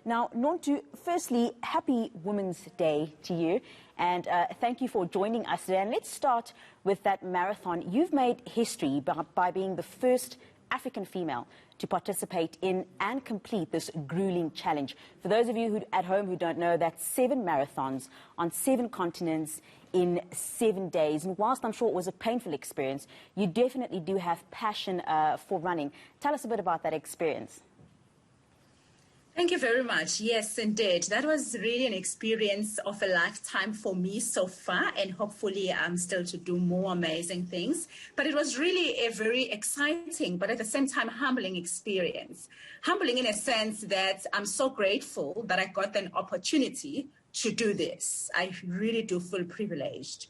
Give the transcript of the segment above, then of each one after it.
Now, Nontu, firstly, happy Women's Day to you, and thank you for joining us today. And let's start with that marathon. You've made history by being the first African female to participate in and complete this grueling challenge. For those of you at home who don't know, that's 7 marathons on 7 continents in 7 days. And whilst I'm sure it was a painful experience, you definitely do have passion for running. Tell us a bit about that experience. Thank you very much. Yes, indeed. That was really an experience of a lifetime for me so far, and hopefully I'm still to do more amazing things. But it was really a very exciting, but at the same time humbling experience. Humbling in a sense that I'm so grateful that I got an opportunity to do this. I really do feel privileged.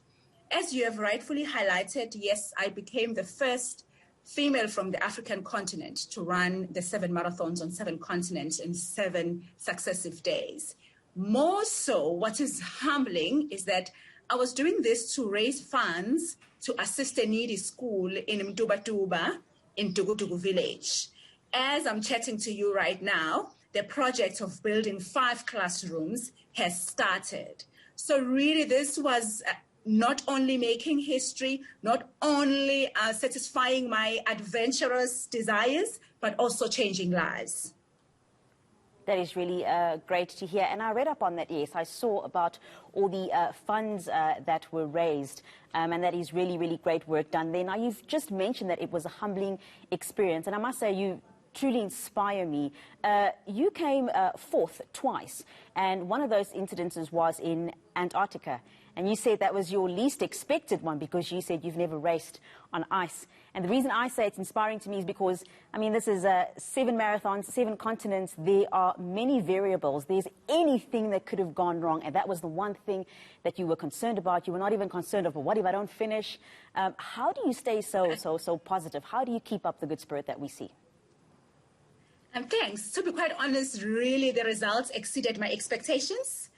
As you have rightfully highlighted, yes, I became the first female from the African continent to run the 7 marathons on 7 continents in 7 successive days. More so, what is humbling is that I was doing this to raise funds to assist a needy school in Mdubatuba in Tugutugu village. As I'm chatting to you right now, the project of building 5 classrooms has started. So really this was not only making history, not only satisfying my adventurous desires, but also changing lives. That is really great to hear. And I read up on that, yes. I saw about all the funds that were raised, and that is really, really great work done there. Now, you've just mentioned that it was a humbling experience, and I must say you truly inspire me. You came 4th twice, and one of those incidences was in Antarctica. And you said that was your least expected one because you said you've never raced on ice. And the reason I say it's inspiring to me is because, I mean, this is 7 marathons, 7 continents. There are many variables. There's anything that could have gone wrong. And that was the one thing that you were concerned about. You were not even concerned about, what if I don't finish? How do you stay so positive? How do you keep up the good spirit that we see? Thanks. To be quite honest, really the results exceeded my expectations.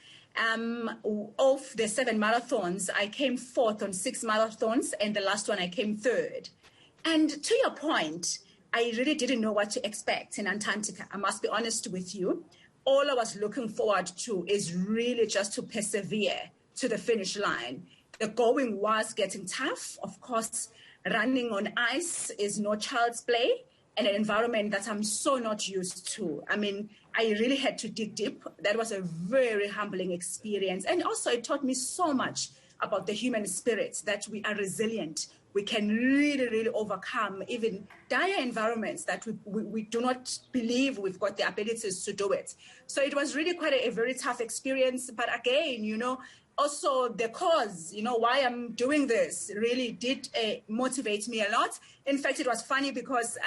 Of the 7 marathons, I came 4th on 6 marathons, and the last one I came 3rd. And to your point, I really didn't know what to expect in Antarctica. I must be honest with you. All I was looking forward to is really just to persevere to the finish line. The going was getting tough. Of course, running on ice is no child's play, and an environment that I'm so not used to. I mean, I really had to dig deep. That was a very humbling experience. And also it taught me so much about the human spirit, that we are resilient. We can really, really overcome even dire environments that we do not believe we've got the abilities to do it. So it was really quite a very tough experience. But again, you know, also the cause, you know, why I'm doing this really did motivate me a lot. In fact, it was funny because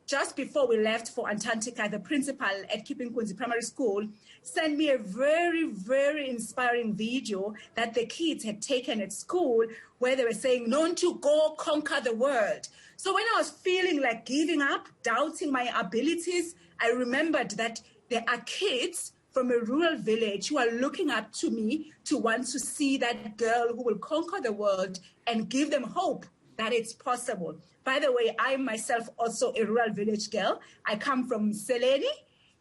just before we left for Antarctica, the principal at Kipinkunzi Primary School sent me a very, very inspiring video that the kids had taken at school where they were saying, "Nontu, go conquer the world." So when I was feeling like giving up, doubting my abilities, I remembered that there are kids from a rural village who are looking up to me to want to see that girl who will conquer the world and give them hope that it's possible. By the way, I myself also a rural village girl. I come from Mseleni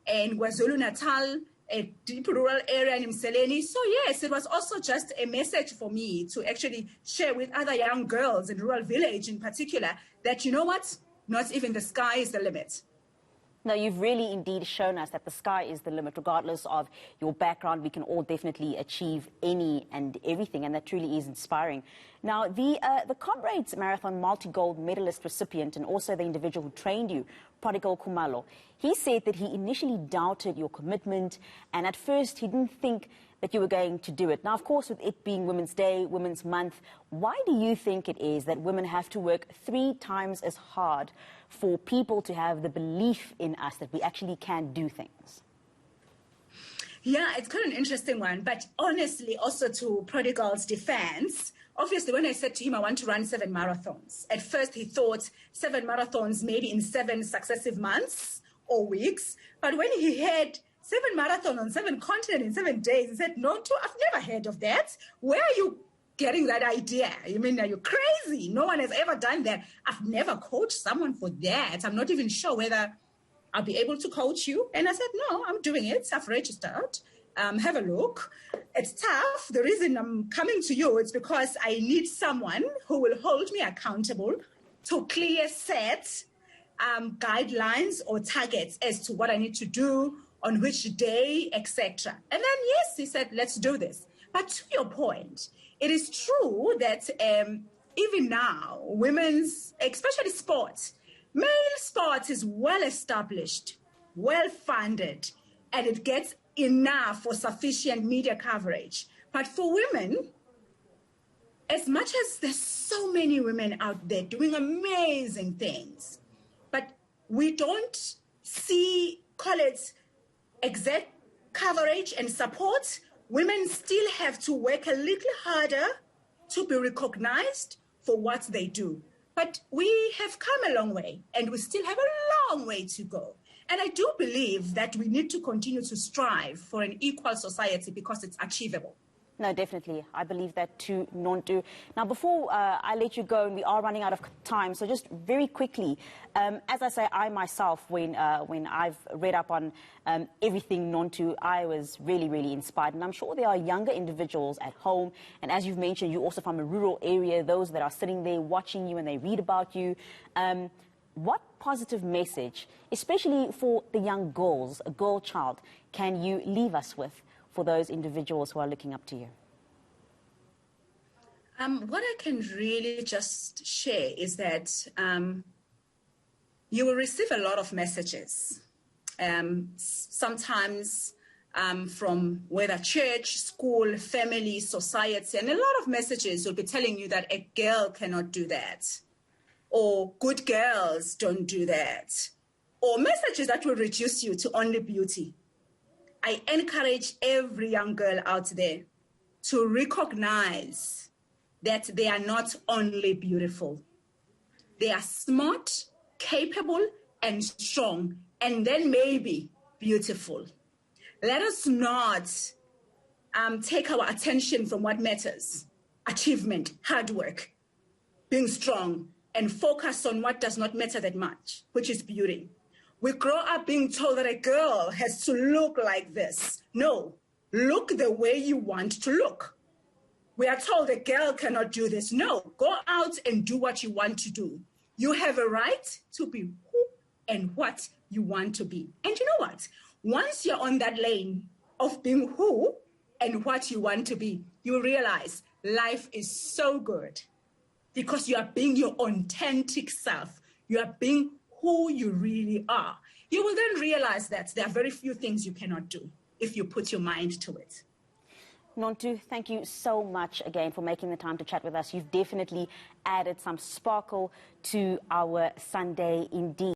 and KwaZulu-Natal, a deep rural area in Mseleni. So yes, it was also just a message for me to actually share with other young girls in rural village in particular that, you know what, not even the sky is the limit. No, you've really indeed shown us that the sky is the limit. Regardless of your background, we can all definitely achieve any and everything, and that truly is inspiring. Now, the Comrades Marathon multi-gold medalist recipient and also the individual who trained you, Prodigal Khumalo, he said that he initially doubted your commitment, and at first he didn't think that you were going to do it. Now, of course, with it being Women's Day, Women's Month, why do you think it is that women have to work 3 times as hard for people to have the belief in us that we actually can do things? Yeah, it's kind of an interesting one. But honestly, also to Prodigal's defense, obviously, when I said to him I want to run 7 marathons, at first he thought 7 marathons maybe in 7 successive months or weeks. But when he had 7 marathons on 7 continents in 7 days, he said, "No, I've never heard of that. Where are you getting that idea? I mean, are you crazy? No one has ever done that. I've never coached someone for that. I'm not even sure whether I'll be able to coach you. And I said, no, I'm doing it. I've registered. Have a look. It's tough. The reason I'm coming to you is because I need someone who will hold me accountable to clear set guidelines or targets as to what I need to do, on which day, etc. And then, yes, he said, let's do this. But to your point, it is true that even now, women's, especially sports, male sports is well established, well funded, and it gets enough or sufficient media coverage. But for women, as much as there's so many women out there doing amazing things, but we don't see, call it, exact coverage and support. Women still have to work a little harder to be recognized for what they do. But we have come a long way, and we still have a long way to go. And I do believe that we need to continue to strive for an equal society because it's achievable. No, definitely. I believe that too, Nontu. Now, before I let you go, and we are running out of time, so just very quickly, as I say, I myself, when I've read up on everything Nontu, I was really, really inspired. And I'm sure there are younger individuals at home, and as you've mentioned, you're also from a rural area, those that are sitting there watching you and they read about you. What positive message, especially for the young girls, a girl child, can you leave us with for those individuals who are looking up to you? What I can really just share is that you will receive a lot of messages, sometimes from whether church, school, family, society, and a lot of messages will be telling you that a girl cannot do that, or good girls don't do that, or messages that will reduce you to only beauty. I encourage every young girl out there to recognize that they are not only beautiful. They are smart, capable, and strong, and then maybe beautiful. Let us not take our attention from what matters: achievement, hard work, being strong, and focus on what does not matter that much, which is beauty. We grow up being told that a girl has to look like this. No, look the way you want to look. We are told a girl cannot do this. No, go out and do what you want to do. You have a right to be who and what you want to be. And you know what? Once you're on that lane of being who and what you want to be, you realize life is so good because you are being your authentic self. You are being who you really are. You will then realize that there are very few things you cannot do if you put your mind to it. Nontu, thank you so much again for making the time to chat with us. You've definitely added some sparkle to our Sunday indeed.